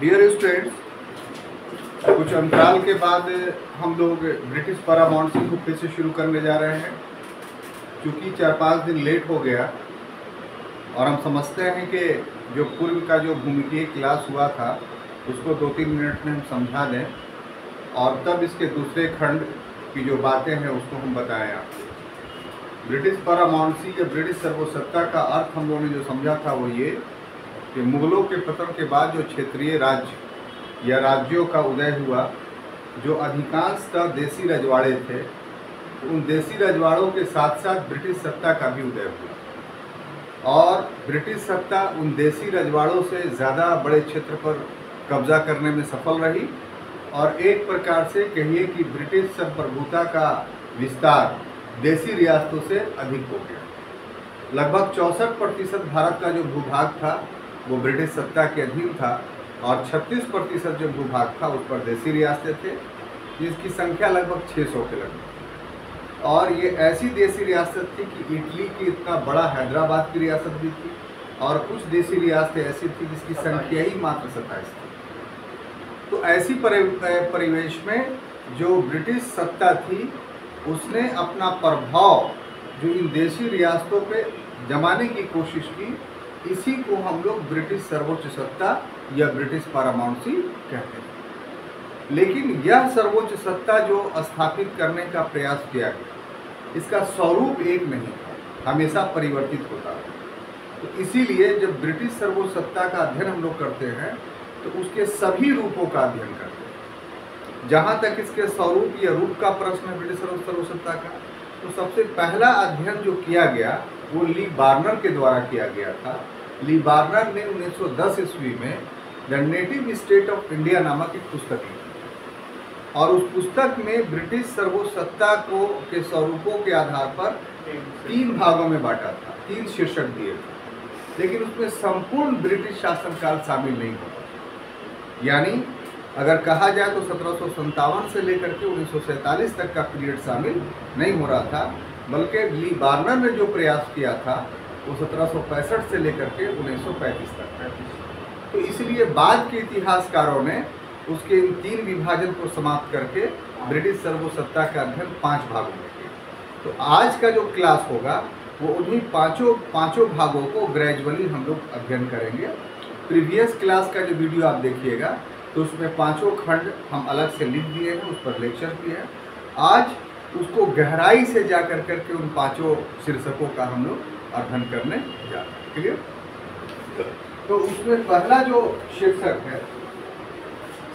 Dear students, कुछ अंतराल के बाद हम लोग ब्रिटिश पैरामाउंट्सी को फिर से शुरू करने जा रहे हैं। क्योंकि 4-5 दिन लेट हो गया और हम समझते हैं कि जो पूर्व का जो भूमिकीय क्लास हुआ था उसको 2-3 मिनट में हम समझा दें और तब इसके दूसरे खंड की जो बातें हैं उसको हम बताएं आपको। ब्रिटिश पैरामाउंट्सी या ब्रिटिश सर्वसत्ता का अर्थ हम लोगों ने जो समझा था वो ये कि मुगलों के पतन के बाद जो क्षेत्रीय राज्य या राज्यों का उदय हुआ, जो अधिकांशतः देसी रजवाड़े थे, उन देसी रजवाड़ों के साथ साथ ब्रिटिश सत्ता का भी उदय हुआ और ब्रिटिश सत्ता उन देसी रजवाड़ों से ज़्यादा बड़े क्षेत्र पर कब्जा करने में सफल रही और एक प्रकार से कहिए कि ब्रिटिश संप्रभुता का विस्तार देसी रियासतों से अधिक हो गया। लगभग 64% भारत का जो भूभाग था वो ब्रिटिश सत्ता के अधीन था और 36% जो भूभाग था उस पर देसी रियासतें थे, जिसकी संख्या लगभग 600 के लगभग। और ये ऐसी देसी रियासत थी कि इटली की इतना बड़ा हैदराबाद की रियासत भी थी और कुछ देसी रियासतें ऐसी थी जिसकी संख्या ही मात्र 27 थी। तो ऐसी परिवेश में जो ब्रिटिश सत्ता थी उसने अपना प्रभाव जो इन देशी रियासतों पे जमाने की कोशिश की, इसी को हम लोग ब्रिटिश सर्वोच्च सत्ता या ब्रिटिश पैरामाउंट्सी कहते हैं। लेकिन यह सर्वोच्च सत्ता जो स्थापित करने का प्रयास किया गया, इसका स्वरूप एक नहीं था, हमेशा परिवर्तित होता है। तो इसीलिए जब ब्रिटिश सर्वोच्च सत्ता का अध्ययन हम लोग करते हैं तो उसके सभी रूपों का अध्ययन करते हैं। जहाँ तक इसके स्वरूप या रूप का प्रश्न है ब्रिटिश सर्वोच्च सत्ता का, तो सबसे पहला अध्ययन जो किया गया वो ली बार्नर के द्वारा किया गया था। ली बार्नर ने 1910 ईस्वी में the native state of India नामक एक पुस्तक लिखी और उस पुस्तक में ब्रिटिश सर्वोच्च सत्ता को के स्वरूपों के आधार पर 3 भागों में बांटा था, 3 शीर्षक दिए थे। लेकिन उसमें संपूर्ण ब्रिटिश शासनकाल शामिल नहीं होता। यानी अगर कहा जाए तो 1757 से लेकर के 1947 तक का पीरियड शामिल नहीं हो रहा था, बल्कि ली बार्नर ने जो प्रयास किया था वो 1765 से लेकर के 1935 तक है। तो इसलिए बाद के इतिहासकारों ने उसके इन 3 विभाजन को समाप्त करके ब्रिटिश सर्वसत्ता का अध्ययन 5 भागों में किया। तो आज का जो क्लास होगा वो उन्हीं पाँचों भागों को ग्रेजुअली हम लोग अध्ययन करेंगे। प्रीवियस क्लास का जो वीडियो आप देखिएगा तो उसमें 5 खंड हम अलग से लिख दिए हैं, उस पर लेक्चर भी है। आज उसको गहराई से जा कर के उन 5 शीर्षकों का हम लोग अध्ययन करने जा रहे हैं। क्लियर? तो उसमें पहला जो शीर्षक है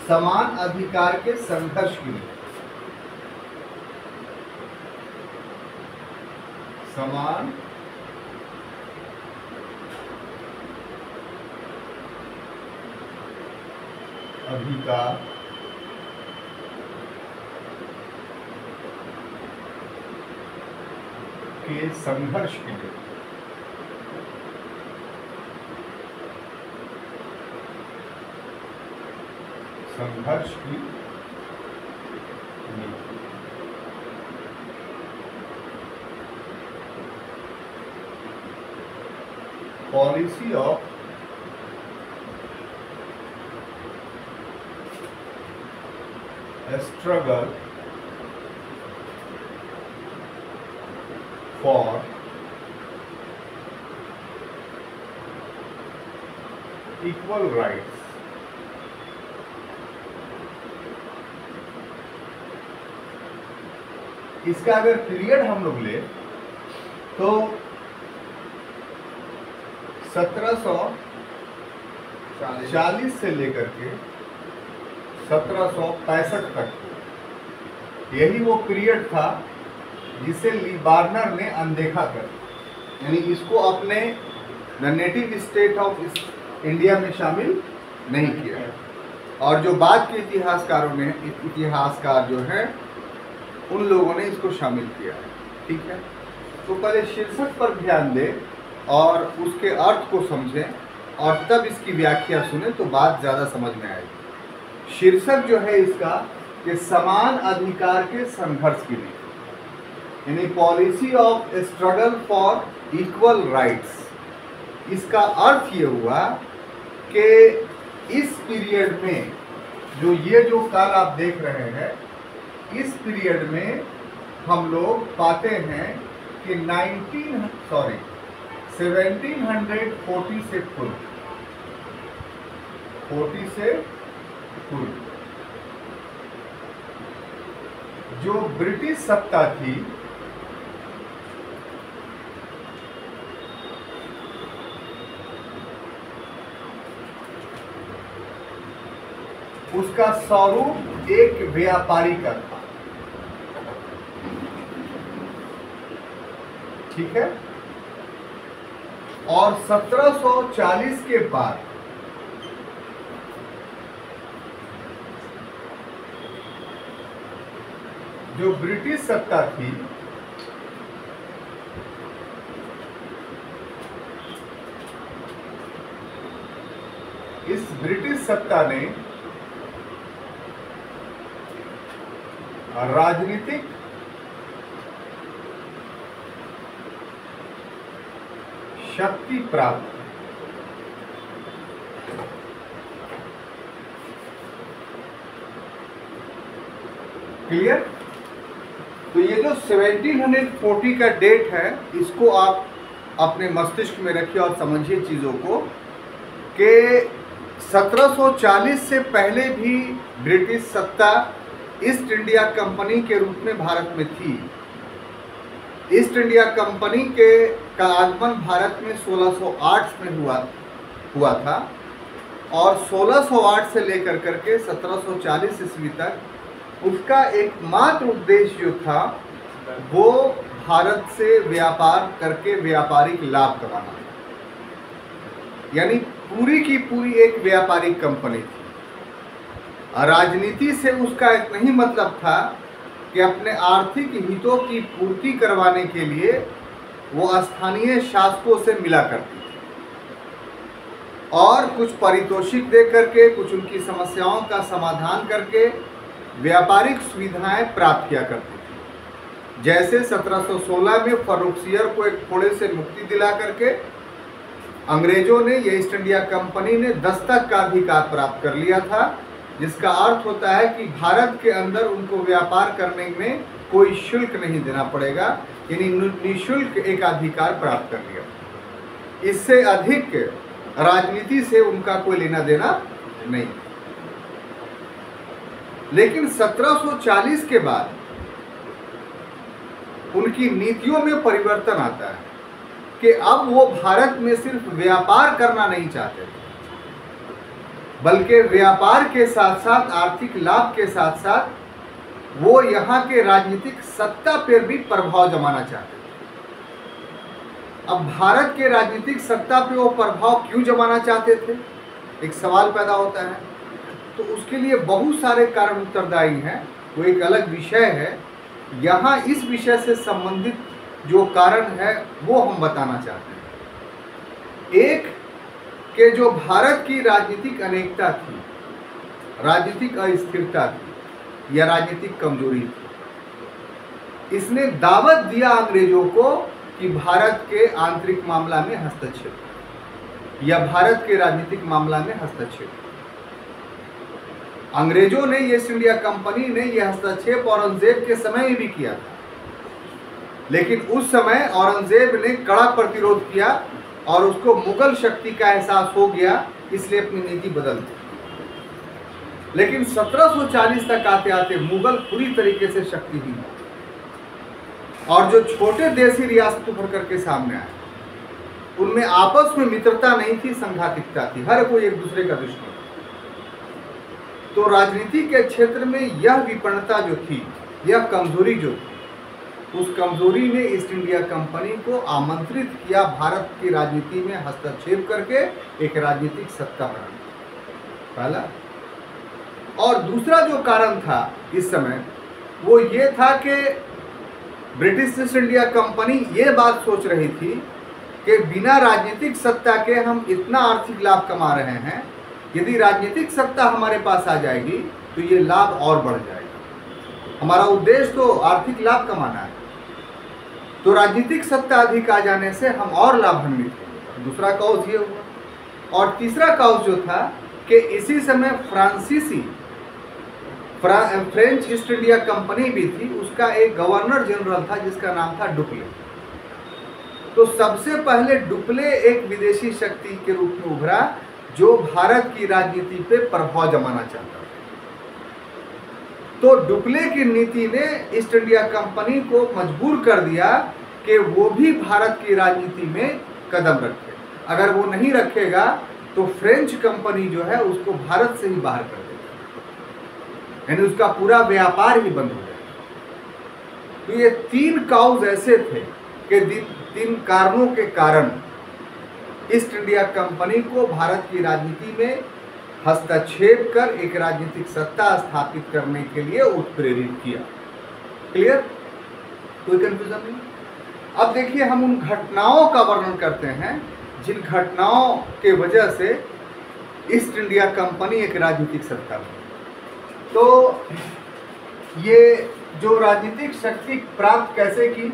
समान अधिकार के संघर्ष की। समान अधिकार के संघर्ष के लिए। संघर्ष की policy of struggle for equal rights। इसका अगर पीरियड हम लोग ले तो 1740 से लेकर के 1765 तक, यही वो पीरियड था जिसे ली बार्नर ने अनदेखा कर, यानी इसको अपने the native state of India में शामिल नहीं किया। और जो बाद के इतिहासकार जो हैं उन लोगों ने इसको शामिल किया है। ठीक है, तो पहले शीर्षक पर ध्यान दें और उसके अर्थ को समझें और तब इसकी व्याख्या सुने तो बात ज़्यादा समझ में आएगी। शीर्षक जो है इसका कि समान अधिकार के संघर्ष के लिए, यानी policy of struggle for equal rights. इसका अर्थ ये हुआ कि इस पीरियड में जो काल आप देख रहे हैं, इस पीरियड में हम लोग पाते हैं कि 1740 से फुल जो ब्रिटिश सत्ता थी, उसका स्वरूप एक व्यापारी का था। ठीक है। और 1740 के बाद जो ब्रिटिश सत्ता थी, इस ब्रिटिश सत्ता ने राजनीतिक शक्ति प्राप्त। क्लियर? तो ये जो 1740 का डेट है, इसको आप अपने मस्तिष्क में रखिए और समझिए चीज़ों को कि 1740 से पहले भी ब्रिटिश सत्ता ईस्ट इंडिया कंपनी के रूप में भारत में थी। ईस्ट इंडिया कंपनी का आगमन भारत में 1608 में हुआ था और 1608 से लेकर करके 1740 ईस्वी तक उसका एकमात्र उद्देश्य जो था वो भारत से व्यापार करके व्यापारिक लाभ कमाना, यानी पूरी की पूरी एक व्यापारिक कंपनी थी। राजनीति से उसका इतना ही मतलब था कि अपने आर्थिक हितों की पूर्ति करवाने के लिए वो स्थानीय शासकों से मिला करती थी और कुछ पारितोषिक दे करके, कुछ उनकी समस्याओं का समाधान करके व्यापारिक सुविधाएं प्राप्त किया करती थी। जैसे 1716 में फर्रुखसियर को एक फोड़े से मुक्ति दिला करके अंग्रेजों ने, ये ईस्ट इंडिया कंपनी ने दस्तक का अधिकार प्राप्त कर लिया था, जिसका अर्थ होता है कि भारत के अंदर उनको व्यापार करने में कोई शुल्क नहीं देना पड़ेगा, यानी निःशुल्क एक अधिकार प्राप्त कर लिया। इससे अधिक राजनीति से उनका कोई लेना देना नहीं। लेकिन 1740 के बाद उनकी नीतियों में परिवर्तन आता है कि अब वो भारत में सिर्फ व्यापार करना नहीं चाहते थे, बल्कि व्यापार के साथ साथ आर्थिक लाभ के साथ साथ वो यहाँ के राजनीतिक सत्ता पर भी प्रभाव जमाना चाहते थे। अब भारत के राजनीतिक सत्ता पे वो प्रभाव क्यों जमाना चाहते थे, एक सवाल पैदा होता है। तो उसके लिए बहुत सारे कारण उत्तरदायी हैं, वो एक अलग विषय है। यहाँ इस विषय से संबंधित जो कारण है वो हम बताना चाहते हैं। एक कि जो भारत की राजनीतिक अनेकता थी, राजनीतिक अस्थिरता थी या राजनीतिक कमजोरी थी, इसने दावत दिया अंग्रेजों को कि भारत के आंतरिक मामला में हस्तक्षेप या भारत के राजनीतिक मामला में हस्तक्षेप। अंग्रेजों ने, ईस्ट इंडिया कंपनी ने यह हस्तक्षेप औरंगजेब के समय में भी किया था, लेकिन उस समय औरंगजेब ने कड़ा प्रतिरोध किया और उसको मुगल शक्ति का एहसास हो गया, इसलिए अपनी नीति बदल दी। लेकिन 1740 तक आते आते मुगल पूरी तरीके से शक्तिहीन और जो छोटे देशी रियासत उभर करके सामने आए, उनमें आपस में मित्रता नहीं थी, संघातिकता थी, हर कोई एक दूसरे का दुश्मन। तो राजनीति के क्षेत्र में यह विपन्नता जो थी, यह कमजोरी जो थी, उस कमजोरी ने ईस्ट इंडिया कंपनी को आमंत्रित किया भारत की राजनीति में हस्तक्षेप करके एक राजनीतिक सत्ता बनाने, पहला। और दूसरा जो कारण था इस समय वो ये था कि ब्रिटिश ईस्ट इंडिया कंपनी ये बात सोच रही थी कि बिना राजनीतिक सत्ता के हम इतना आर्थिक लाभ कमा रहे हैं, यदि राजनीतिक सत्ता हमारे पास आ जाएगी तो ये लाभ और बढ़ जाएगा। हमारा उद्देश्य तो आर्थिक लाभ कमाना है, तो राजनीतिक सत्ता अधिक आ जाने से हम और लाभान्वित होंगे। दूसरा कॉज ये हुआ। और तीसरा कॉज जो था कि इसी समय फ्रेंच ईस्ट इंडिया कंपनी भी थी, उसका एक गवर्नर जनरल था जिसका नाम था डुप्ले। तो सबसे पहले डुप्ले एक विदेशी शक्ति के रूप में उभरा जो भारत की राजनीति पे प्रभाव जमाना चाहता था। तो डुप्ले की नीति ने ईस्ट इंडिया कंपनी को मजबूर कर दिया कि वो भी भारत की राजनीति में कदम रखे। अगर वो नहीं रखेगा तो फ्रेंच कंपनी जो है उसको भारत से ही बाहर कर देगा, यानी उसका पूरा व्यापार ही बंद हो जाएगा। तो ये 3 काउज ऐसे थे कि 3 कारणों के कारण ईस्ट इंडिया कंपनी को भारत की राजनीति में हस्तक्षेप कर एक राजनीतिक सत्ता स्थापित करने के लिए उत्प्रेरित किया। क्लियर? कोई कंफ्यूजन नहीं? अब देखिए, हम उन घटनाओं का वर्णन करते हैं जिन घटनाओं के वजह से ईस्ट इंडिया कंपनी एक राजनीतिक सत्ता बनी। तो ये जो राजनीतिक शक्ति प्राप्त कैसे की,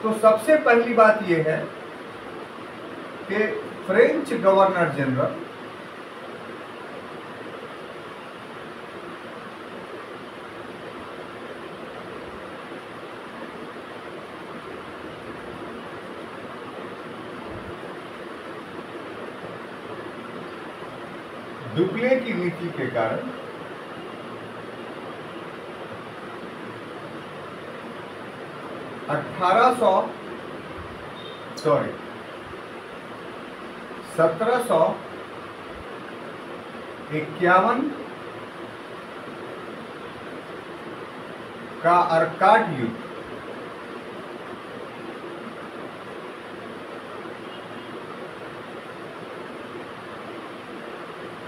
तो सबसे पहली बात यह है कि फ्रेंच गवर्नर जनरल डुप्ले की नीति के कारण 1751 का अर्काट युद्ध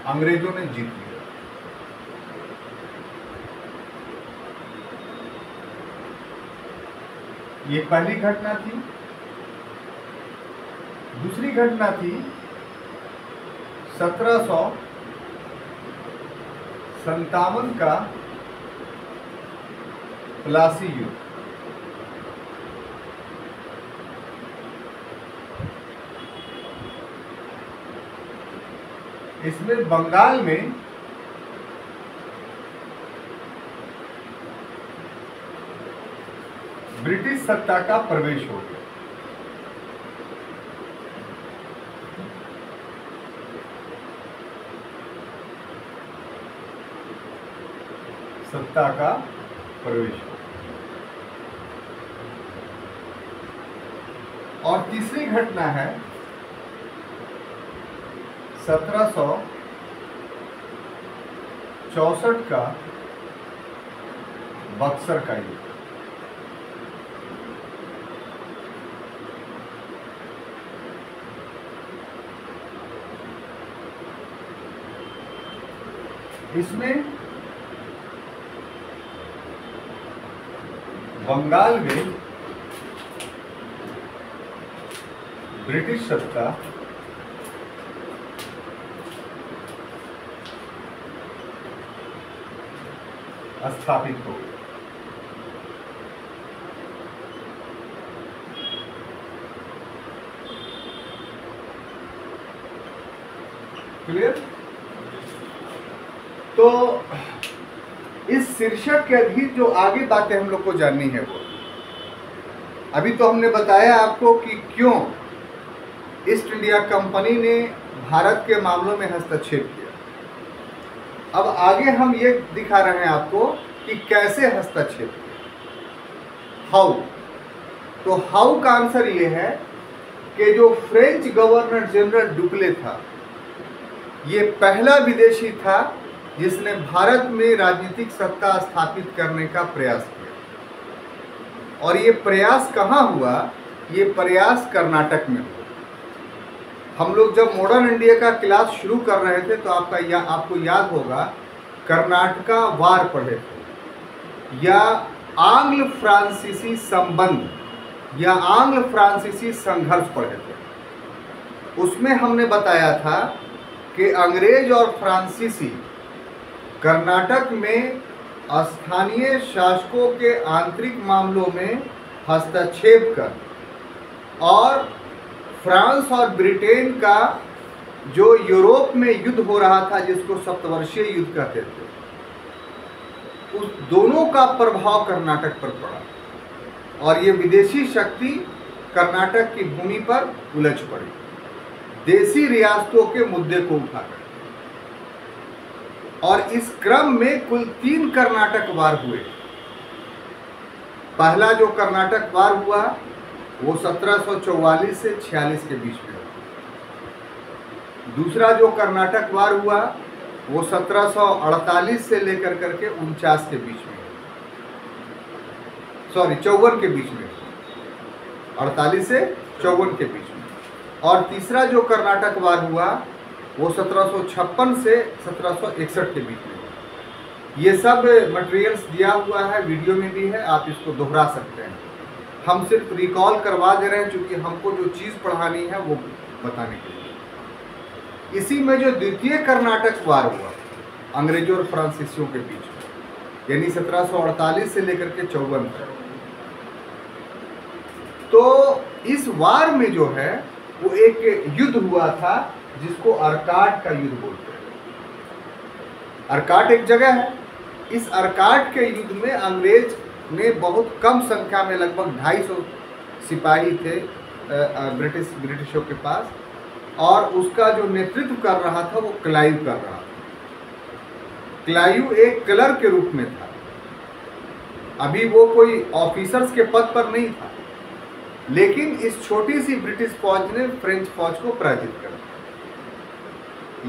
अंग्रेजों ने जीत लिया। ये पहली घटना थी। दूसरी घटना थी 1757 का प्लासी युद्ध। इसमें बंगाल में ब्रिटिश सत्ता का प्रवेश हो गया। सत्ता का प्रवेश हो। और तीसरी घटना है 1764 का बक्सर का युद्ध। इसमें बंगाल में ब्रिटिश सत्ता स्थापित हो गई। क्लियर? तो इस शीर्षक के अधीन जो आगे बातें हम लोग को जाननी है वो, अभी तो हमने बताया आपको कि क्यों ईस्ट इंडिया कंपनी ने भारत के मामलों में हस्तक्षेप किया। अब आगे हम ये दिखा रहे हैं आपको कि कैसे हस्तक्षेप किया, हाउ। तो हाउ का आंसर ये है कि जो फ्रेंच गवर्नर जनरल डुप्ले था, ये पहला विदेशी था जिसने भारत में राजनीतिक सत्ता स्थापित करने का प्रयास किया। और ये प्रयास कहाँ हुआ? ये प्रयास कर्नाटक में हुआ। हम लोग जब मॉडर्न इंडिया का क्लास शुरू कर रहे थे तो आपको याद होगा कर्नाटका वार पढ़े थे, या आंग्ल फ्रांसीसी संबंध या आंग्ल फ्रांसीसी संघर्ष पढ़े थे। उसमें हमने बताया था कि अंग्रेज और फ्रांसीसी कर्नाटक में स्थानीय शासकों के आंतरिक मामलों में हस्तक्षेप कर और फ्रांस और ब्रिटेन का जो यूरोप में युद्ध हो रहा था, जिसको सप्तवर्षीय युद्ध कहते थे, उस दोनों का प्रभाव कर्नाटक पर पड़ा और ये विदेशी शक्ति कर्नाटक की भूमि पर उलझ पड़ी, देसी रियासतों के मुद्दे को उठाकर। और इस क्रम में कुल 3 कर्नाटक वार हुए। पहला जो कर्नाटक वार हुआ वो 1744 से 46 के बीच में हुआ। दूसरा जो कर्नाटक वार हुआ वो 1748 से लेकर करके 49 के बीच में, 54 के बीच में, 48 से 54 के बीच में। और तीसरा जो कर्नाटक वार हुआ वो 1756 से 1761 के बीच में। ये सब मटेरियल्स दिया हुआ है, वीडियो में भी है, आप इसको दोहरा सकते हैं। हम सिर्फ रिकॉल करवा दे रहे हैं क्योंकि हमको जो चीज़ पढ़ानी है वो बताने के लिए। इसी में जो द्वितीय कर्नाटक वार हुआ अंग्रेजों और फ्रांसीसियों के बीच में, यानी 1748 से लेकर के 54 तक, तो इस वार में जो है वो एक युद्ध हुआ था जिसको अर्काट का युद्ध बोलते हैं। अर्काट एक जगह है। इस अर्काट के युद्ध में अंग्रेज ने बहुत कम संख्या में, लगभग 250 सिपाही थे ब्रिटिशों के पास, और उसका जो नेतृत्व कर रहा था वो क्लाइव कर रहा था। क्लाइव एक क्लर्क के रूप में था, अभी वो कोई ऑफिसर्स के पद पर नहीं था, लेकिन इस छोटी सी ब्रिटिश फौज ने फ्रेंच फौज को पराजित कर दिया।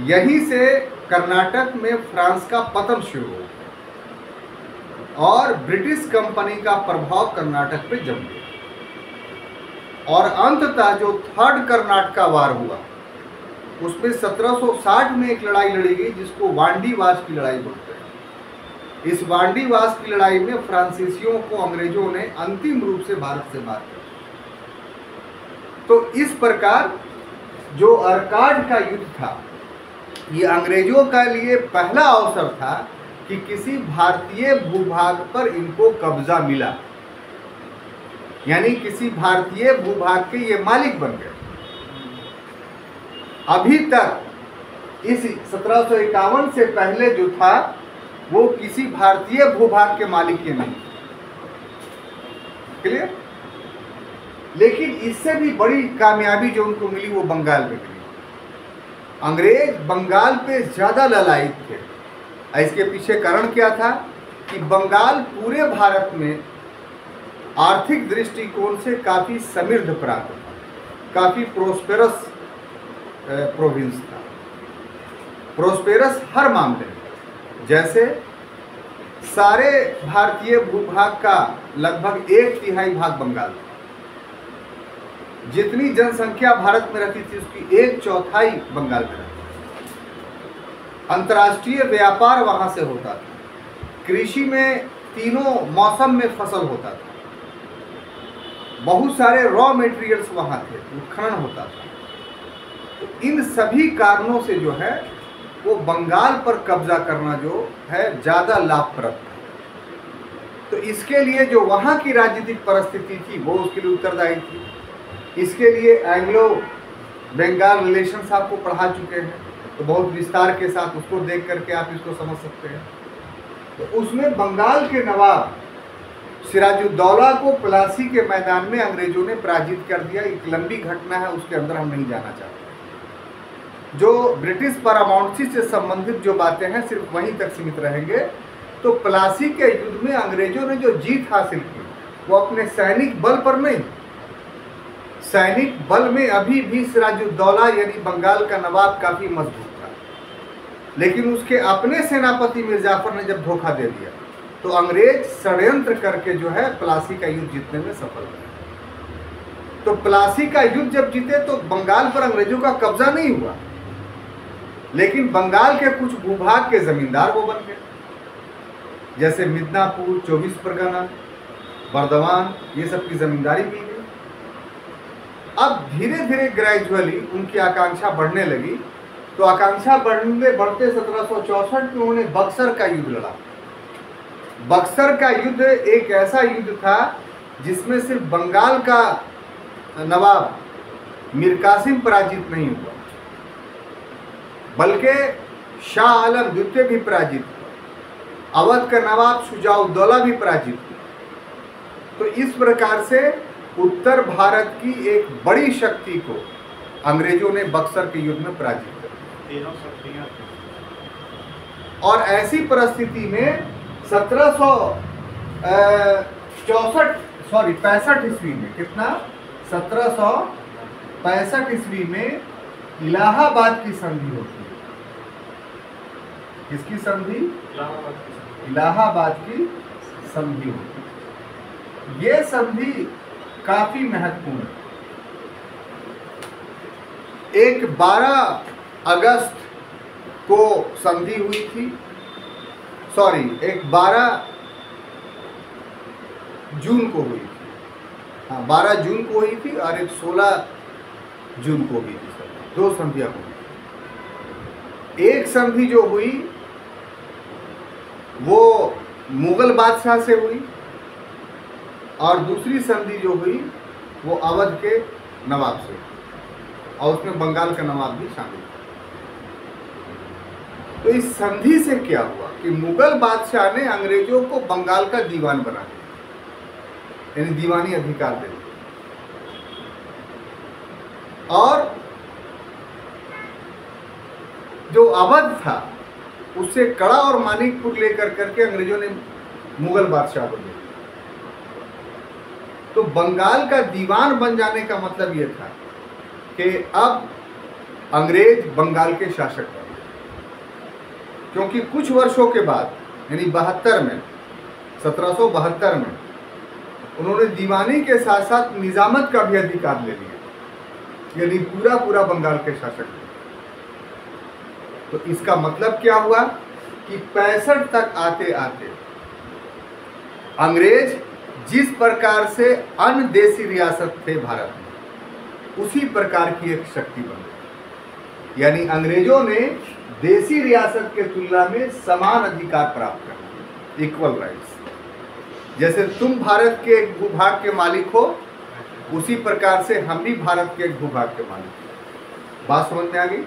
यहीं से कर्नाटक में फ्रांस का पतन शुरू हो गया और ब्रिटिश कंपनी का प्रभाव कर्नाटक पे जम गया। और अंततः जो थर्ड कर्नाटक वार हुआ उसमें 1760 में एक लड़ाई लड़ी गई जिसको वांडीवास की लड़ाई बोलते हैं। इस वांडीवास की लड़ाई में फ्रांसीसियों को अंग्रेजों ने अंतिम रूप से भारत से मार दिया। तो इस प्रकार जो अर्काट का युद्ध था, ये अंग्रेजों का लिए पहला अवसर था कि किसी भारतीय भूभाग पर इनको कब्जा मिला, यानी किसी भारतीय भूभाग के ये मालिक बन गए। अभी तक इस 1751 से पहले जो था वो किसी भारतीय भूभाग के मालिक के नहीं। क्लियर? लेकिन इससे भी बड़ी कामयाबी जो उनको मिली वो बंगाल में मिली। अंग्रेज बंगाल पे ज़्यादा ललायित थे। इसके पीछे कारण क्या था कि बंगाल पूरे भारत में आर्थिक दृष्टिकोण से काफ़ी समृद्ध प्रांत था, काफ़ी प्रोस्पेरस प्रोविंस था। प्रोस्पेरस हर मामले में, जैसे सारे भारतीय भूभाग का लगभग 1/3 भाग बंगाल था। जितनी जनसंख्या भारत में रहती थी उसकी 1/4 बंगाल में रहती थी। अंतर्राष्ट्रीय व्यापार वहाँ से होता था। कृषि में तीनों मौसम में फसल होता था। बहुत सारे रॉ मटेरियल्स वहाँ थे, उत्खनन होता था। तो इन सभी कारणों से जो है वो बंगाल पर कब्जा करना जो है ज़्यादा लाभप्रद था। तो इसके लिए जो वहाँ की राजनीतिक परिस्थिति थी वो उसके लिए उत्तरदायी थी। इसके लिए एंग्लो बंगाल रिलेशंस आपको पढ़ा चुके हैं, तो बहुत विस्तार के साथ उसको देख करके आप इसको समझ सकते हैं। तो उसमें बंगाल के नवाब सिराजुद्दौला को प्लासी के मैदान में अंग्रेजों ने पराजित कर दिया। एक लंबी घटना है, उसके अंदर हम नहीं जाना चाहते। जो ब्रिटिश पारामाउंसी से संबंधित जो बातें हैं सिर्फ वहीं तक सीमित रहेंगे। तो प्लासी के युद्ध में अंग्रेजों ने जो जीत हासिल की वो अपने सैनिक बल पर नहीं, सैनिक बल में अभी भी सिराजुद्दौला यानी बंगाल का नवाब काफ़ी मजबूत था, लेकिन उसके अपने सेनापति मीर जाफर ने जब धोखा दे दिया तो अंग्रेज षड्यंत्र करके जो है प्लासी का युद्ध जीतने में सफल हुए। तो प्लासी का युद्ध जब जीते तो बंगाल पर अंग्रेजों का कब्जा नहीं हुआ, लेकिन बंगाल के कुछ भूभाग के जमींदार वो बन गए, जैसे मिदनापुर, 24 परगना, बर्दवान, ये सब की जमींदारी की गई। अब धीरे धीरे ग्रेजुअली उनकी आकांक्षा बढ़ने लगी। तो आकांक्षा बढ़ते 1764 में उन्होंने बक्सर का युद्ध लड़ा। बक्सर का युद्ध एक ऐसा युद्ध था जिसमें सिर्फ बंगाल का नवाब मीर कासिम पराजित नहीं हुआ, बल्कि शाह आलम द्वितीय भी पराजित हुआ, अवध का नवाब शुजाउद्दौला भी पराजित हुआ। तो इस प्रकार से उत्तर भारत की एक बड़ी शक्ति को अंग्रेजों ने बक्सर के युद्ध में पराजित कर दिया। और ऐसी परिस्थिति में 65 ईस्वी में, कितना, 1765 ईस्वी में इलाहाबाद की संधि होती है। किसकी संधि? इलाहाबाद की संधि होती है। ये संधि काफी महत्वपूर्ण है। एक 12 अगस्त को संधि हुई थी, एक 12 जून को हुई थी। हाँ, 12 जून को हुई थी और एक 16 जून को हुई थी। दो संधियां हुई। एक संधि जो हुई वो मुगल बादशाह से हुई और दूसरी संधि जो हुई वो अवध के नवाब से, और उसमें बंगाल का नवाब भी शामिल था। तो इस संधि से क्या हुआ कि मुगल बादशाह ने अंग्रेजों को बंगाल का दीवान बना दिया, यानी दीवानी अधिकार दे दिया। और जो अवध था उससे कड़ा और मानिकपुर लेकर करके अंग्रेजों ने मुगल बादशाह को दिया। तो बंगाल का दीवान बन जाने का मतलब यह था कि अब अंग्रेज बंगाल के शासक बन गए, क्योंकि कुछ वर्षों के बाद यानी 72 में, 1772 में उन्होंने दीवानी के साथ साथ निजामत का भी अधिकार ले लिया, यानी पूरा बंगाल के शासक बने। तो इसका मतलब क्या हुआ कि 65 तक आते आते अंग्रेज जिस प्रकार से अन्य देशी रियासत थे भारत में, उसी प्रकार की एक शक्ति बन गई। यानी अंग्रेजों ने देशी रियासत के तुलना में समान अधिकार प्राप्त कर, इक्वल राइट्स। जैसे तुम भारत के एक भूभाग के मालिक हो, उसी प्रकार से हम भी भारत के एक भूभाग के मालिक हैं। बात समझ में आ गई?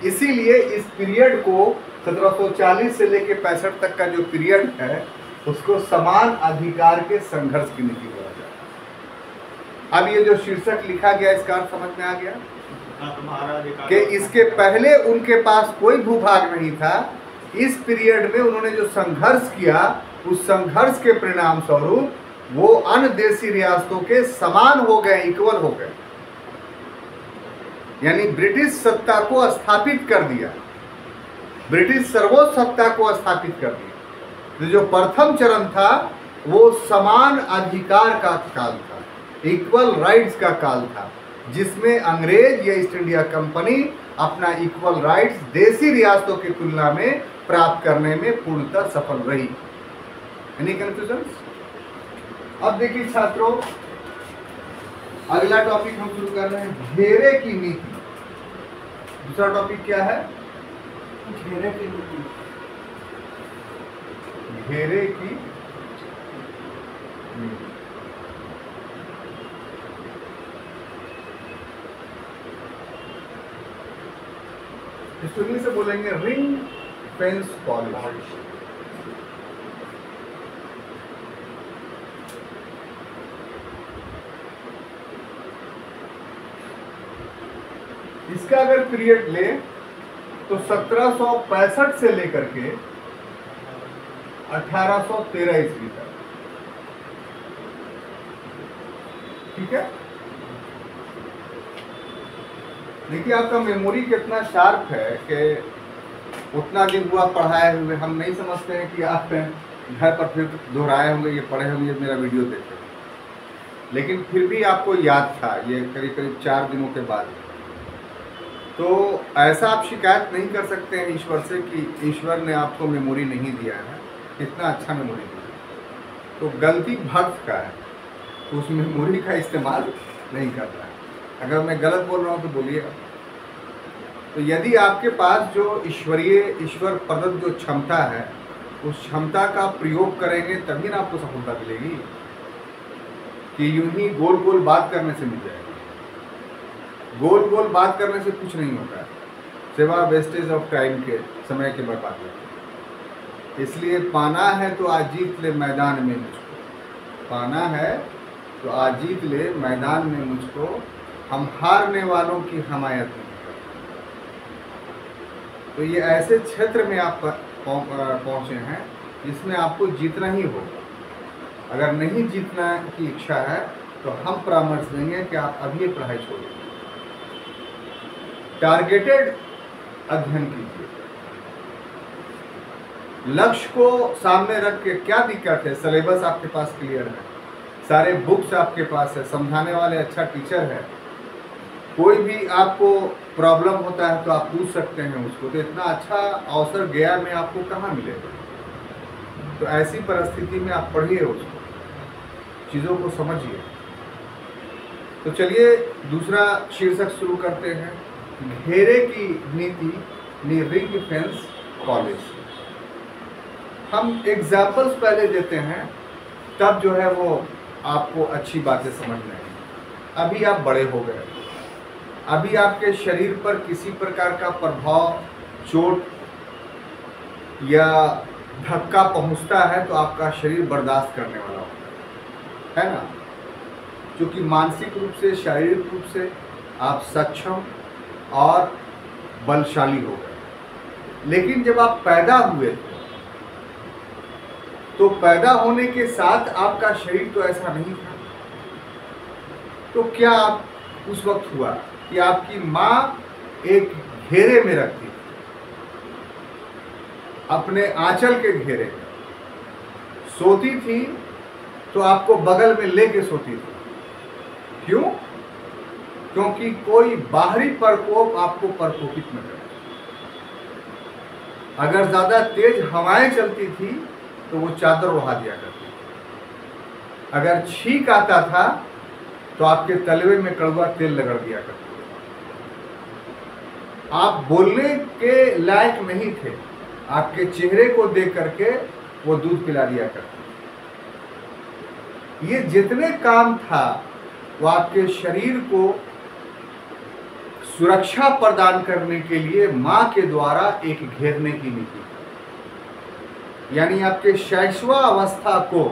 इसीलिए इस पीरियड को 1740 से लेकर 65 तक का जो पीरियड है उसको समान अधिकार के संघर्ष की नीति बोला जाता है। अब ये जो शीर्षक लिखा गया इसका अर्थ समझ में आ गया कि इसके पहले उनके पास कोई भूभाग नहीं था। इस पीरियड में उन्होंने जो संघर्ष किया, उस संघर्ष के परिणाम स्वरूप वो अन्य देशी रियासतों के समान हो गए, इक्वल हो गए, यानी ब्रिटिश सत्ता को स्थापित कर दिया, ब्रिटिश सर्वोच्च सत्ता को स्थापित कर दिया। तो जो प्रथम चरण था वो समान अधिकार का काल था, इक्वल राइट्स का काल था, जिसमें अंग्रेज या ईस्ट इंडिया कंपनी अपना इक्वल राइट्स देशी रियासतों की तुलना में प्राप्त करने में पूर्णतः सफल रही। Any confusion? अब देखिए छात्रों, अगला टॉपिक हम शुरू कर रहे हैं, घेरे की नीति। दूसरा टॉपिक क्या है? घेरे की नीति। घेरे की नीति। इसको इंग्लिश से बोलेंगे रिंग फेंस पॉलिसी। इसका अगर पीरियड ले तो 1765 से लेकर के 1813 ईस्वी तक, ठीक है। देखिए आपका मेमोरी कितना शार्प है कि उतना दिन हुआ पढ़ाए हुए हम नहीं समझते हैं कि आप घर पर फिर दोहराए होंगे, ये पढ़े होंगे, मेरा वीडियो देखे, लेकिन फिर भी आपको याद था ये करीब करीब 4 दिनों के बाद। तो ऐसा आप शिकायत नहीं कर सकते हैं ईश्वर से कि ईश्वर ने आपको मेमोरी नहीं दिया है, इतना अच्छा मेमोरी दिया। तो गलती भक्त का है, तो उस मेमोरी का इस्तेमाल नहीं कर रहा है। अगर मैं गलत बोल रहा हूँ तो बोलिएगा। तो यदि आपके पास जो ईश्वर प्रदत्त जो क्षमता है, उस क्षमता का प्रयोग करेंगे तभी ना आपको सफलता मिलेगी, कि यूं ही गोल गोल बात करने से मिल जाएगी। गोल गोल बात करने से कुछ नहीं होता है। सिवा वेस्टेज ऑफ टाइम के, समय के बर्बादी के। इसलिए पाना है तो आज जीत ले मैदान में मुझको, पाना है तो आज जीत ले मैदान में मुझको, हम हारने वालों की हमायत नहीं करते। तो ये ऐसे क्षेत्र में आप पहुँचे हैं जिसमें आपको जीतना ही होगा। अगर नहीं जीतना की इच्छा है तो हम परामर्श देंगे कि आप अभी ये पढ़ाई छोड़िए, टारगेटेड अध्ययन कीजिए। लक्ष्य को सामने रख के क्या दिक्कत है, सिलेबस आपके पास क्लियर है, सारे बुक्स आपके पास है, समझाने वाले अच्छा टीचर है, कोई भी आपको प्रॉब्लम होता है तो आप पूछ सकते हैं उसको। तो इतना अच्छा अवसर गया में आपको कहाँ मिलेगा? तो ऐसी परिस्थिति में आप पढ़िए उसको, चीज़ों को समझिए। तो चलिए दूसरा शीर्षक शुरू करते हैं, घेरे की नीति नी रिंग फेंस पॉलिसी। हम एग्जाम्पल्स पहले देते हैं, तब जो है वो आपको अच्छी बातें समझ में आएंगी। अभी आप बड़े हो गए, अभी आपके शरीर पर किसी प्रकार का प्रभाव, चोट या धक्का पहुंचता है तो आपका शरीर बर्दाश्त करने वाला होता है ना, क्योंकि मानसिक रूप से, शारीरिक रूप से आप सक्षम और बलशाली हो गए। लेकिन जब आप पैदा हुए थे तो पैदा होने के साथ आपका शरीर तो ऐसा नहीं था। तो क्या आप उस वक्त हुआ कि आपकी माँ एक घेरे में रखती थी, अपने आंचल के घेरे में सोती थी, तो आपको बगल में लेके सोती थी। क्यों? क्योंकि कोई बाहरी प्रकोप आपको प्रकोपित न करे। अगर ज्यादा तेज हवाएं चलती थी तो वो चादर उड़ा दिया करती थी। अगर छींक आता था तो आपके तलवे में कड़वा तेल रगड़ दिया करती थी। आप बोलने के लायक नहीं थे, आपके चेहरे को देख करके वो दूध पिला दिया करती थी। ये जितने काम था वो आपके शरीर को सुरक्षा प्रदान करने के लिए मां के द्वारा एक घेरने की नीति, यानी आपके शैशवावस्था को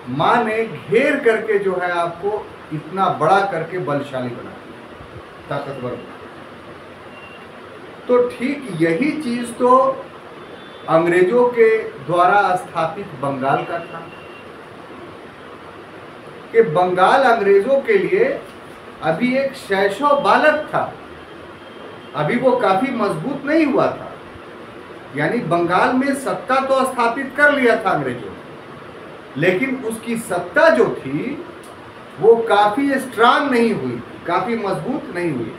मां ने घेर करके जो है आपको इतना बड़ा करके बलशाली बना दिया, ताकतवर बना। तो ठीक यही चीज तो अंग्रेजों के द्वारा स्थापित बंगाल का था, कि बंगाल अंग्रेजों के लिए अभी एक शैशव बालक था, अभी वो काफी मजबूत नहीं हुआ था। यानी बंगाल में सत्ता तो स्थापित कर लिया था अंग्रेजों ने, लेकिन उसकी सत्ता जो थी वो काफी स्ट्रांग नहीं हुई, काफी मजबूत नहीं हुई।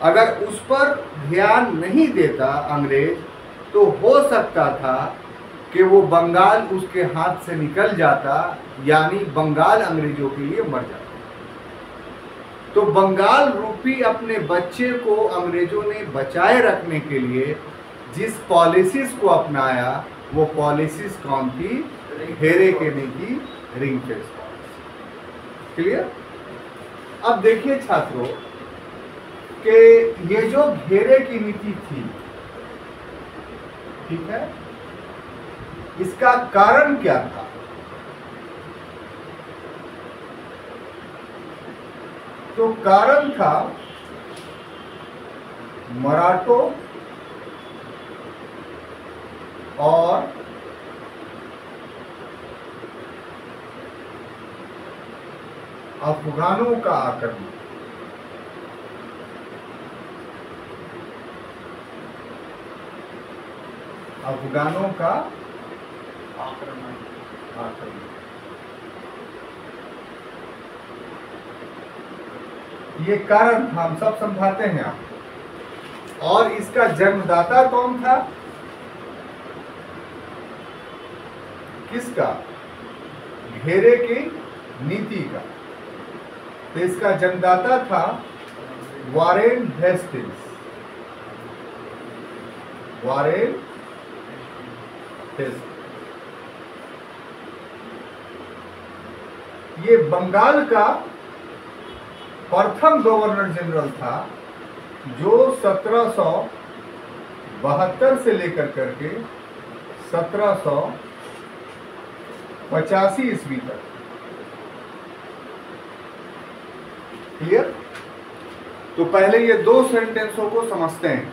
अगर उस पर ध्यान नहीं देता अंग्रेज तो हो सकता था कि वो बंगाल उसके हाथ से निकल जाता, यानी बंगाल अंग्रेजों के लिए मर जाता। तो बंगाल रूपी अपने बच्चे को अंग्रेजों ने बचाए रखने के लिए जिस पॉलिसीज को अपनाया वो पॉलिसीज कौन थी? घेरे के नीति, रिंग फेंस पॉलिसी। क्लियर? अब देखिए छात्रों कि ये जो घेरे की नीति थी, ठीक है, इसका कारण क्या था? तो कारण था मराठों और अफगानों का आक्रमण। अफगानों का आक्रमण। ये कारण हम सब समझाते हैं आपको। और इसका जन्मदाता कौन था? किसका? घेरे की नीति का। तो इसका जन्मदाता था वॉरेन हेस्टिंग्स। वॉरेन हेस्टिंग्स ये बंगाल का प्रथम गवर्नर जनरल था, जो 1772 से लेकर करके 1785 ईस्वी तक। क्लियर? तो पहले ये दो सेंटेंसों को समझते हैं।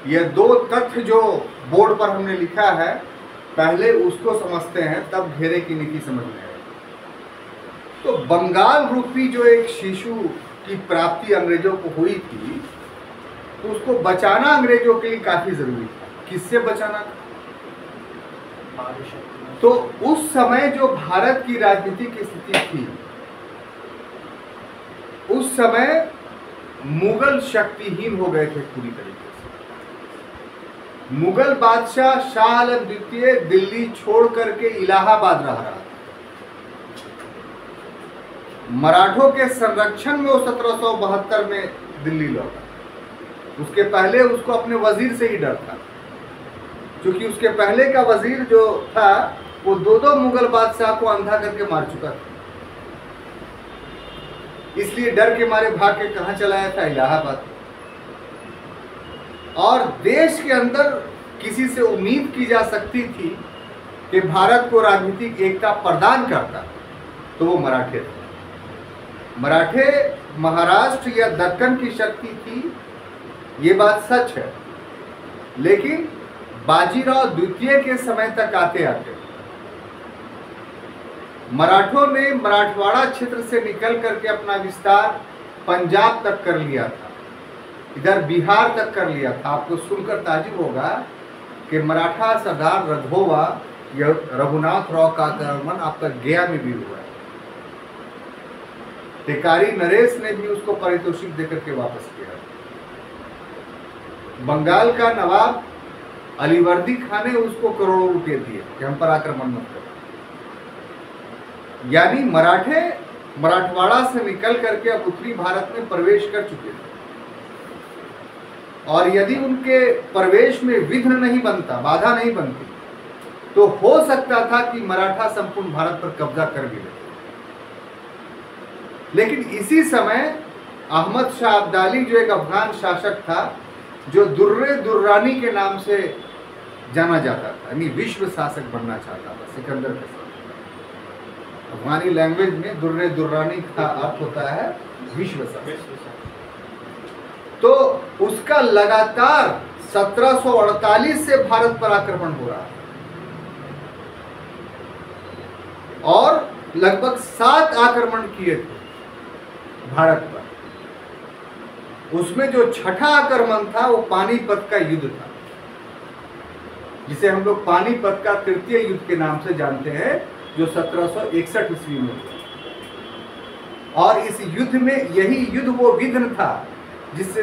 ये दो तथ्य जो बोर्ड पर हमने लिखा है, पहले उसको समझते हैं, तब घेरे की नीति समझ में आएगी। तो बंगाल रूपी जो एक शिशु की प्राप्ति अंग्रेजों को हुई थी, तो उसको बचाना अंग्रेजों के लिए काफी जरूरी था। किससे बचाना था? तो उस समय जो भारत की राजनीतिक स्थिति थी, उस समय मुगल शक्तिहीन हो गए थे पूरी तरीके से। मुगल बादशाह शाह आलम द्वितीय दिल्ली छोड़ करके इलाहाबाद रह रहा था। मराठों के संरक्षण में वो 1772 में दिल्ली लौटा। उसके पहले उसको अपने वजीर से ही डर था, क्योंकि उसके पहले का वजीर जो था वो दो मुगल बादशाह को अंधा करके मार चुका था। इसलिए डर के मारे भाग के कहां चला आया था? इलाहाबाद। और देश के अंदर किसी से उम्मीद की जा सकती थी कि भारत को राजनीतिक एकता प्रदान करता, तो वो मराठे थे। मराठे महाराष्ट्र या दक्कन की शक्ति थी, ये बात सच है, लेकिन बाजीराव द्वितीय के समय तक आते आते मराठों ने मराठवाड़ा क्षेत्र से निकल करके अपना विस्तार पंजाब तक कर लिया था, इधर बिहार तक कर लिया था। आपको सुनकर ताज्जुब होगा कि मराठा सरदार रघोवा या रघुनाथ राव का आक्रमण आपका गया में भी हुआ है। टेकारी नरेश ने भी उसको पारितोषिक देकर के वापस किया। बंगाल का नवाब अलीवर्दी खान ने उसको करोड़ों रुपए दिए कि हम पर आक्रमण मत करो। यानी मराठे मराठवाड़ा से निकल करके अब उत्तरी भारत में प्रवेश कर चुके थे, और यदि उनके प्रवेश में विघ्न नहीं बनता, बाधा नहीं बनती, तो हो सकता था कि मराठा संपूर्ण भारत पर कब्जा कर भी ले। लेकिन इसी समय अहमद शाह अब्दाली जो एक अफगान शासक था, जो दुर्रे दुर्रानी के नाम से जाना जाता था, यानी विश्व शासक बनना चाहता था सिकंदर के साथ। अफगानी लैंग्वेज में दुर्रे दुर्रानी का अर्थ होता है विश्व शासक। तो उसका लगातार 1748 से भारत पर आक्रमण हो रहा है, और लगभग 7 आक्रमण किए थे भारत पर। उसमें जो छठा आक्रमण था वो पानीपत का युद्ध था, जिसे हम लोग पानीपत का तृतीय युद्ध के नाम से जानते हैं, जो 1761 ईस्वी में हुआ। और इस युद्ध में यही युद्ध वो विघ्न था जिससे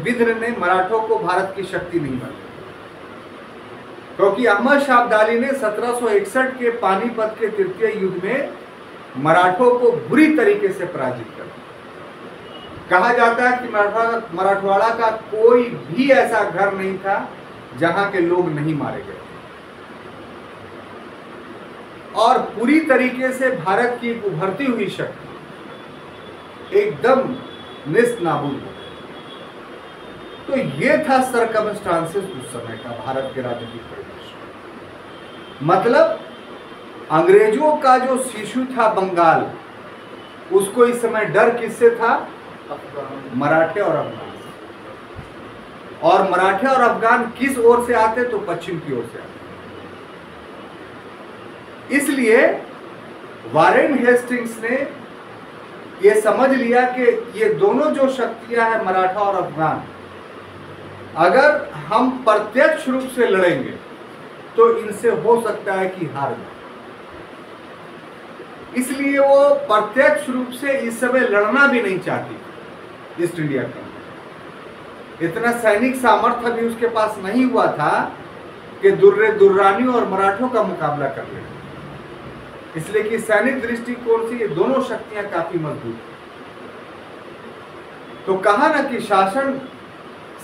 विघ्न ने मराठों को भारत की शक्ति नहीं बनी, क्योंकि अहमद शाह अब्दाली ने 1761 के पानीपत के तृतीय युद्ध में मराठों को बुरी तरीके से पराजित कर। कहा जाता है कि मराठवाड़ा का कोई भी ऐसा घर नहीं था जहां के लोग नहीं मारे गए, और पूरी तरीके से भारत की उभरती हुई शक्ति एकदम निस्त नाबूद हो। तो ये था सर्कमस्टांसेस उस समय का भारत के राजनीतिक परिवेश। मतलब अंग्रेजों का जो शिशु था बंगाल, उसको इस समय डर किससे था? मराठे और अफगान से। और मराठे और अफगान किस ओर से आते? तो पश्चिम की ओर से आते। इसलिए वारेन हेस्टिंग्स ने यह समझ लिया कि ये दोनों जो शक्तियां हैं, मराठा और अफगान, अगर हम प्रत्यक्ष रूप से लड़ेंगे तो इनसे हो सकता है कि हार जाए। इसलिए वो प्रत्यक्ष रूप से इस समय लड़ना भी नहीं चाहती ईस्ट इंडिया कंपनी। इतना सैनिक सामर्थ्य भी उसके पास नहीं हुआ था कि दुर्रे दुर्रानी और मराठों का मुकाबला कर ले, इसलिए कि सैनिक दृष्टिकोण से ये दोनों शक्तियां काफी मजबूत हैं। तो कहा ना कि शासन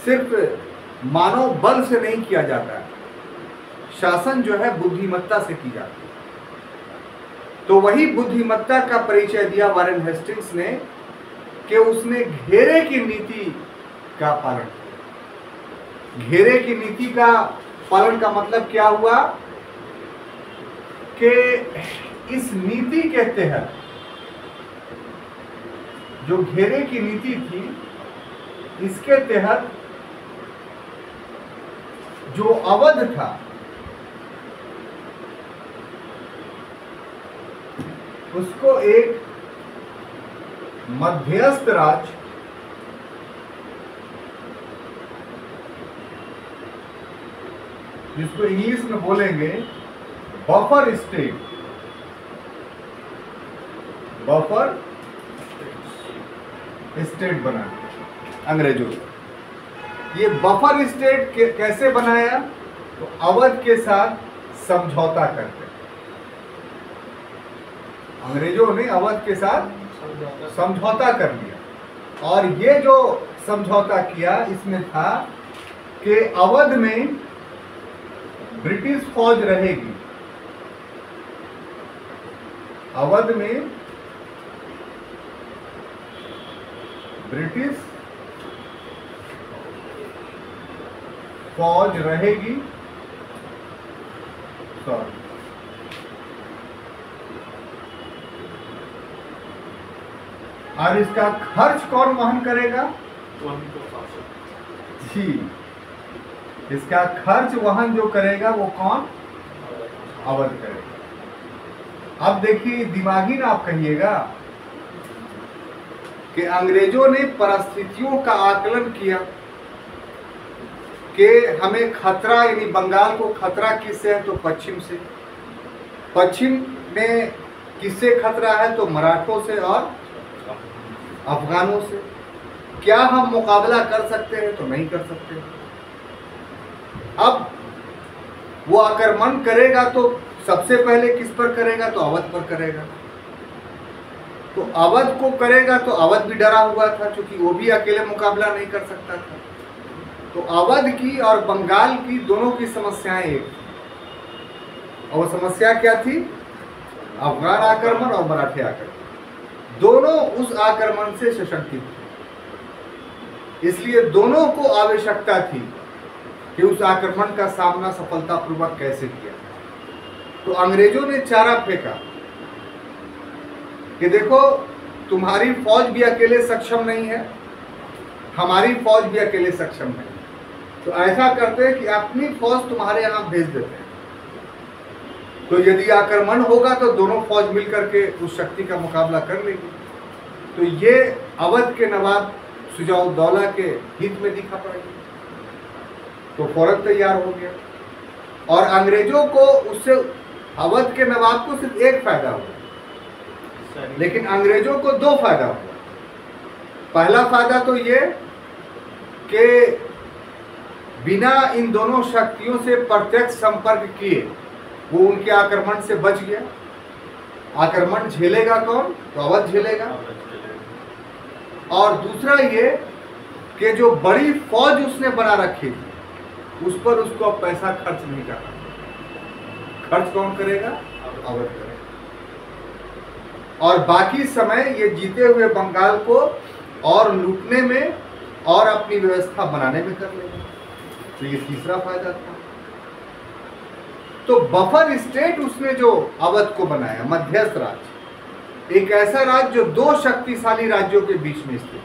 सिर्फ मानव बल से नहीं किया जाता है, शासन जो है बुद्धिमत्ता से की जाती है। तो वही बुद्धिमत्ता का परिचय दिया वारेन हेस्टिंग्स ने कि उसने घेरे की नीति का पालन किया। घेरे की नीति का पालन का मतलब क्या हुआ कि इस नीति के तहत, जो घेरे की नीति थी, इसके तहत जो अवध था उसको एक मध्यस्थ राज्य, जिसको इंग्लिश में बोलेंगे बफर स्टेट, बफर स्टेट बना अंग्रेजों ने। ये बफर स्टेट कैसे बनाया? तो अवध के साथ समझौता करके। अंग्रेजों ने अवध के साथ समझौता कर लिया, और ये जो समझौता किया इसमें था कि अवध में ब्रिटिश फौज रहेगी, अवध में ब्रिटिश फौज रहेगी, सॉरी, और इसका खर्च कौन वहन करेगा? जी, इसका खर्च वहन जो करेगा वो कौन? अवध करेगा। अब देखिए, दिमागी ना आप कहिएगा कि अंग्रेजों ने परिस्थितियों का आकलन किया कि हमें खतरा, यानी बंगाल को खतरा किससे है? तो पश्चिम से। पश्चिम में किससे खतरा है? तो मराठों से और अफगानों से। क्या हम मुकाबला कर सकते हैं? तो नहीं कर सकते। अब वो आक्रमण करेगा तो सबसे पहले किस पर करेगा? तो अवध पर करेगा। तो अवध को करेगा तो अवध भी डरा हुआ था, क्योंकि वो भी अकेले मुकाबला नहीं कर सकता था। तो अवध की और बंगाल की दोनों की समस्याएं एक थी, और वो समस्या क्या थी? अफगान आक्रमण और मराठे आक्रमण। दोनों उस आक्रमण से सशंकित थे, इसलिए दोनों को आवश्यकता थी कि उस आक्रमण का सामना सफलतापूर्वक कैसे किया। तो अंग्रेजों ने चारा फेंका कि देखो, तुम्हारी फौज भी अकेले सक्षम नहीं है, हमारी फौज भी अकेले सक्षम नहीं। तो ऐसा करते हैं कि अपनी फौज तुम्हारे यहां भेज देते हैं, तो यदि आक्रमण होगा तो दोनों फौज मिलकर के उस शक्ति का मुकाबला कर लेगी। तो ये अवध के नवाब शुजाउद्दौला के हित में दिखा पड़ेगा, तो फौरन तैयार हो गया। और अंग्रेजों को उससे, अवध के नवाब को सिर्फ एक फायदा हुआ, लेकिन अंग्रेजों को दो फायदा हुआ। पहला फायदा तो ये कि बिना इन दोनों शक्तियों से प्रत्यक्ष संपर्क किए वो उनके आक्रमण से बच गया। आक्रमण झेलेगा कौन? तो अवध झेलेगा। और दूसरा ये कि जो बड़ी फौज उसने बना रखी थी उस पर उसको अब पैसा खर्च नहीं करना। खर्च कौन करेगा? अवध करेगा। और बाकी समय ये जीते हुए बंगाल को और लूटने में और अपनी व्यवस्था बनाने में कर लेगा। तो ये तीसरा फायदा था। तो बफर स्टेट उसने जो अवध को बनाया, मध्यस्थ राज्य, एक ऐसा राज्य जो दो शक्तिशाली राज्यों के बीच में स्थित है,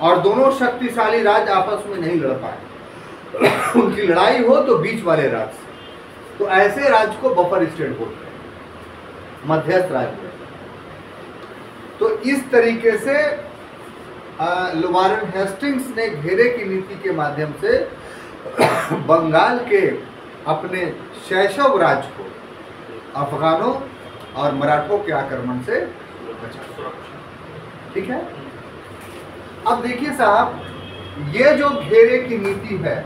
और दोनों शक्तिशाली राज्य आपस में नहीं लड़ पाए। उनकी लड़ाई हो तो बीच वाले राज्य से। तो ऐसे राज्य को बफर स्टेट बोलते हैं, मध्यस्थ राज्य। तो इस तरीके से वारेन हेस्टिंग्स ने घेरे की नीति के माध्यम से बंगाल के अपने शैशव राज्य को अफगानों और मराठों के आक्रमण से बचा। ठीक है। अब देखिए साहब, ये जो घेरे की नीति है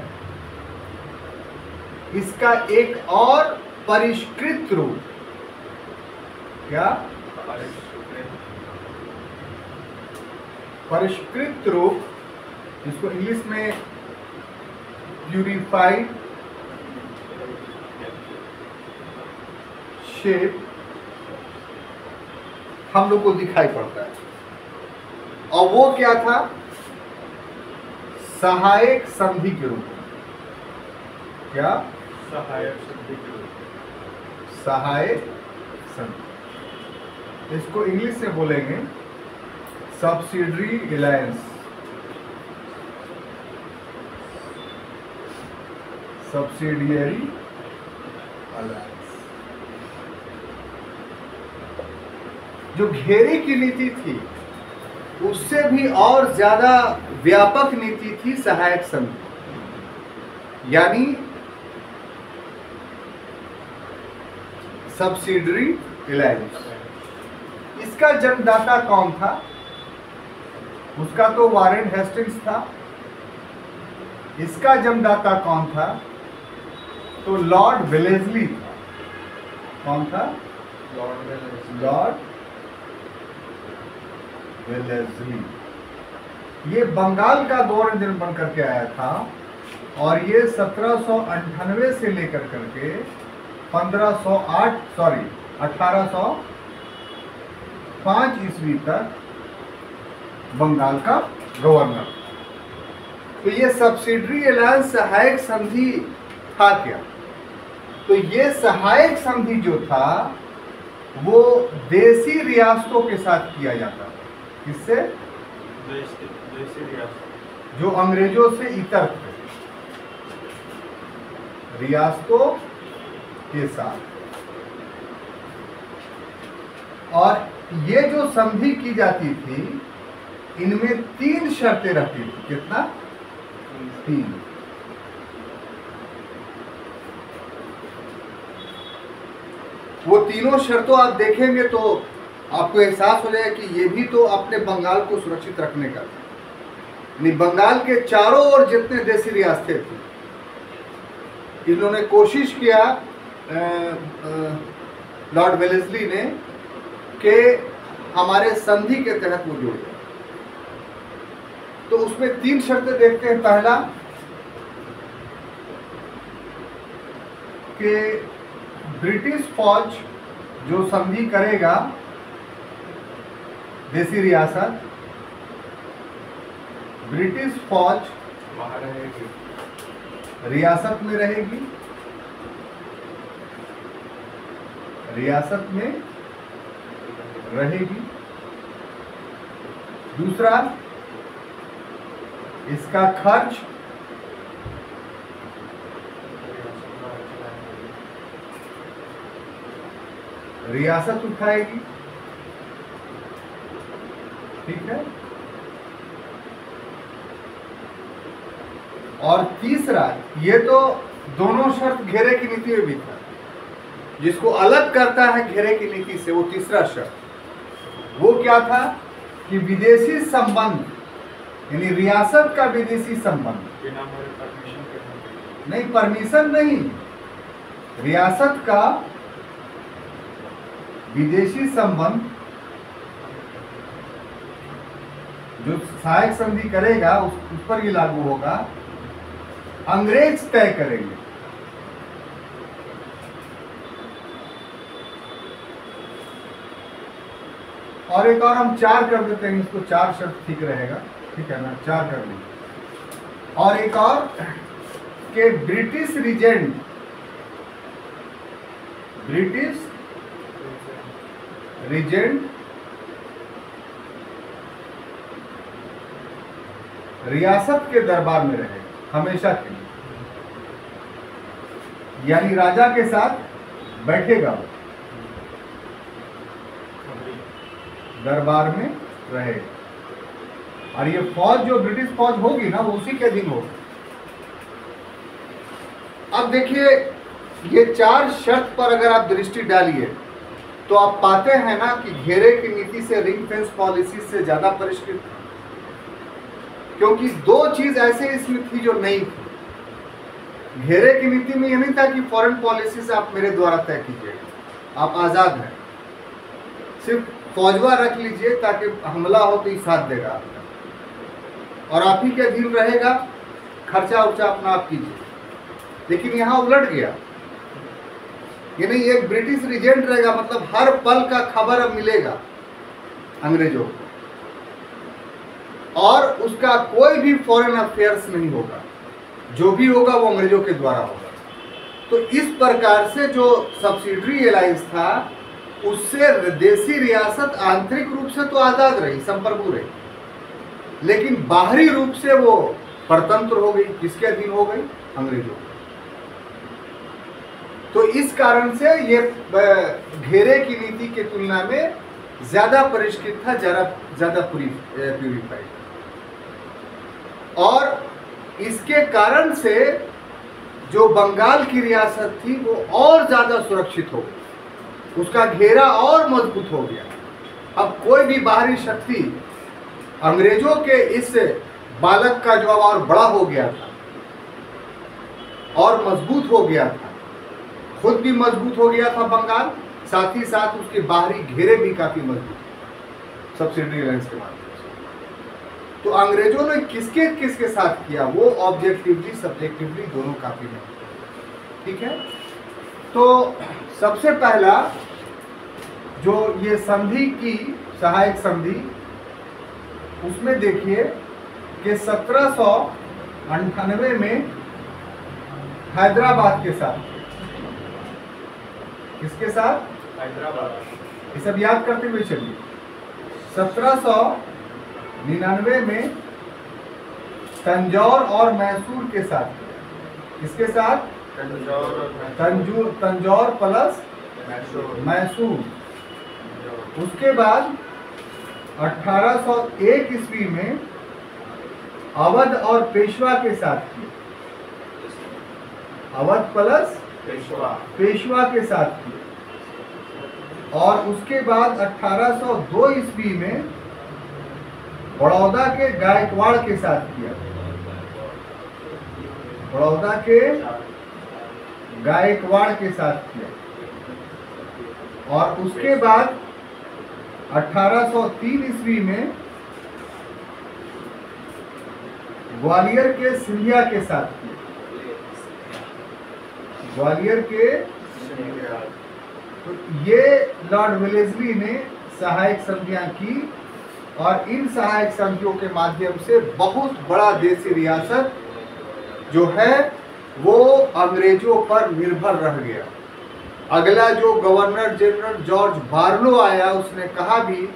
इसका एक और परिष्कृत रूप, क्या परिष्कृत रूप, जिसको इंग्लिश में प्यूरिफाइड शेप हम लोग को दिखाई पड़ता है। और वो क्या था? सहायक संधि के रूप में। क्या? सहायक संधि के रूप में। सहायक संधि, इसको इंग्लिश से बोलेंगे सब्सिडरी अलायंस। Subsidiary alliance. जो घेरे की नीति थी उससे भी और ज्यादा व्यापक नीति थी सहायक संधि, यानी सब्सिडरी अलायंस। इसका जन्मदाता कौन था? उसका तो वारेन हेस्टिंग्स था। इसका जन्मदाता कौन था? तो लॉर्ड वेलेस्ली था। कौन था? Lord Wellesley. ये बंगाल का गवर्नर बन करके आया था और ये 1798 से लेकर करके 1805 ईस्वी तक बंगाल का गवर्नर। तो ये सब्सिडरी अलायंस सहायक संधि था क्या? तो ये सहायक संधि जो था वो देसी रियासतों के साथ किया जाता था। किससे? देसी रियासत जो अंग्रेजों से इतर थे, रियासतों के साथ। और ये जो संधि की जाती थी इनमें 3 शर्तें रहती थी। कितना? 3। वो तीनों शर्तों आप देखेंगे तो आपको एहसास हो जाएगा कि ये भी तो अपने बंगाल को सुरक्षित रखने का था। यानी बंगाल के चारों ओर जितने देसी रियासतें थी इन्होंने कोशिश किया, लॉर्ड वेलेस्ली ने, कि हमारे संधि के तहत वो जुड़ गए। तो उसमें 3 शर्तें देखते हैं। पहला कि ब्रिटिश फौज जो संधि करेगा, देसी रियासत, ब्रिटिश फौज वहां रहेगी, रियासत में रहेगी, रियासत में रहेगी। दूसरा, इसका खर्च रियासत उठाएगी। ठीक है। और तीसरा, ये तो दोनों शर्त घेरे की नीति में भी था। जिसको अलग करता है घेरे की नीति से, वो तीसरा शर्त वो क्या था कि विदेशी संबंध, यानी रियासत का विदेशी संबंध, बिना हमारे परमिशन के नहीं, परमिशन नहीं, रियासत का विदेशी संबंध जो सहायक संधि करेगा उस पर ये लागू होगा। अंग्रेज तय करेंगे। और एक और हम 4 कर देते हैं, इसको 4 शब्द ठीक रहेगा, ठीक है ना, 4 कर देंगे। और एक और कि ब्रिटिश रीजेंट, ब्रिटिश रीजेंट रियासत के दरबार में रहे हमेशा के लिए, यानी राजा के साथ बैठेगा, दरबार में रहे। और ये फौज जो ब्रिटिश फौज होगी ना, वो उसी के अधीन होगी। अब देखिए, ये 4 शर्त पर अगर आप दृष्टि डालिए तो आप पाते हैं ना कि घेरे की नीति से रिंग फेंस पॉलिसी से ज्यादा परिष्कृत, क्योंकि 2 चीज ऐसे इसमें थी जो नहीं थी। घेरे की नीति में यह नहीं था कि फॉरेन पॉलिसी से आप मेरे द्वारा तय कीजिए, आप आजाद हैं, सिर्फ फौजवा रख लीजिए ताकि हमला हो तो ही साथ देगा आपका और आप ही के अधीन रहेगा, खर्चा उर्चा अपना आप कीजिए। लेकिन यहाँ उलट गया, ये नहीं, एक ब्रिटिश रीजेंट रहेगा, मतलब हर पल का खबर अब मिलेगा अंग्रेजों को। और उसका कोई भी फॉरेन अफेयर्स नहीं होगा, जो भी होगा वो अंग्रेजों के द्वारा होगा। तो इस प्रकार से जो सब्सिडरी एलायंस था उससे देसी रियासत आंतरिक रूप से तो आज़ाद रही, संप्रभु रही, लेकिन बाहरी रूप से वो परतंत्र हो गई। किसके अधीन हो गई? अंग्रेजों। तो इस कारण से ये घेरे की नीति की तुलना में ज्यादा परिष्कृत था, ज्यादा प्यूरिफाइड। और इसके कारण से जो बंगाल की रियासत थी वो और ज्यादा सुरक्षित हो गई, उसका घेरा और मजबूत हो गया। अब कोई भी बाहरी शक्ति अंग्रेजों के इस बालक का जो और बड़ा हो गया था और मजबूत हो गया था, खुद भी मजबूत हो गया था बंगाल, साथ ही साथ उसके बाहरी घेरे भी काफी मजबूत सब्सिडरी एलायंस के माध्यम से। तो अंग्रेजों ने किसके किसके साथ किया वो ऑब्जेक्टिवली सब्जेक्टिवली दोनों काफी महत्वपूर्ण। ठीक है, तो सबसे पहला जो ये संधि की सहायक संधि, उसमें देखिए कि 1798 में हैदराबाद के साथ, किसके साथ? हैदराबाद। ये सब याद करते हुए चलिए। 1799 में तंजौर और मैसूर के साथ, किसके साथ? तंजौर प्लस मैसूर। उसके बाद 1801 ईस्वी में अवध और पेशवा के साथ किया, अवध प्लस पेशवा के साथ किया। और उसके बाद 1802 ईस्वी में बड़ौदा के गायकवाड़ के साथ किया, बड़ौदा के गायकवाड़ के साथ किया। और उसके बाद 1803 ईस्वी में ग्वालियर के सिंधिया के साथ किया, ग्वालियर के। तो ये लॉर्ड वेलेस्ली ने सहायक संधियां की और इन सहायक संधियों के माध्यम से बहुत बड़ा देशी रियासत जो है वो अंग्रेजों पर निर्भर रह गया। अगला जो गवर्नर जनरल जॉर्ज बार्लो आया, उसने कहा भी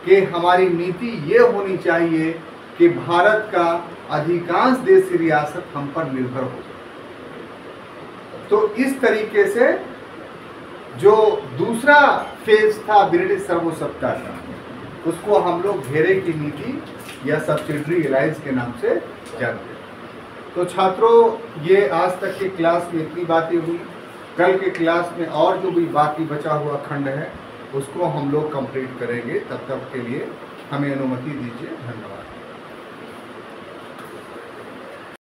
कि हमारी नीति ये होनी चाहिए कि भारत का अधिकांश देशी रियासत हम पर निर्भर हो। तो इस तरीके से जो दूसरा फेज था ब्रिटिश सर्वसत्ता का, उसको हम लोग घेरे की नीति या सब्सिडरी एलायंस के नाम से जानते हैं। तो छात्रों, ये आज तक के क्लास में इतनी बातें हुई। कल के क्लास में और जो भी बाकी बचा हुआ खंड है उसको हम लोग कंप्लीट करेंगे। तब तक के लिए हमें अनुमति दीजिए। धन्यवाद।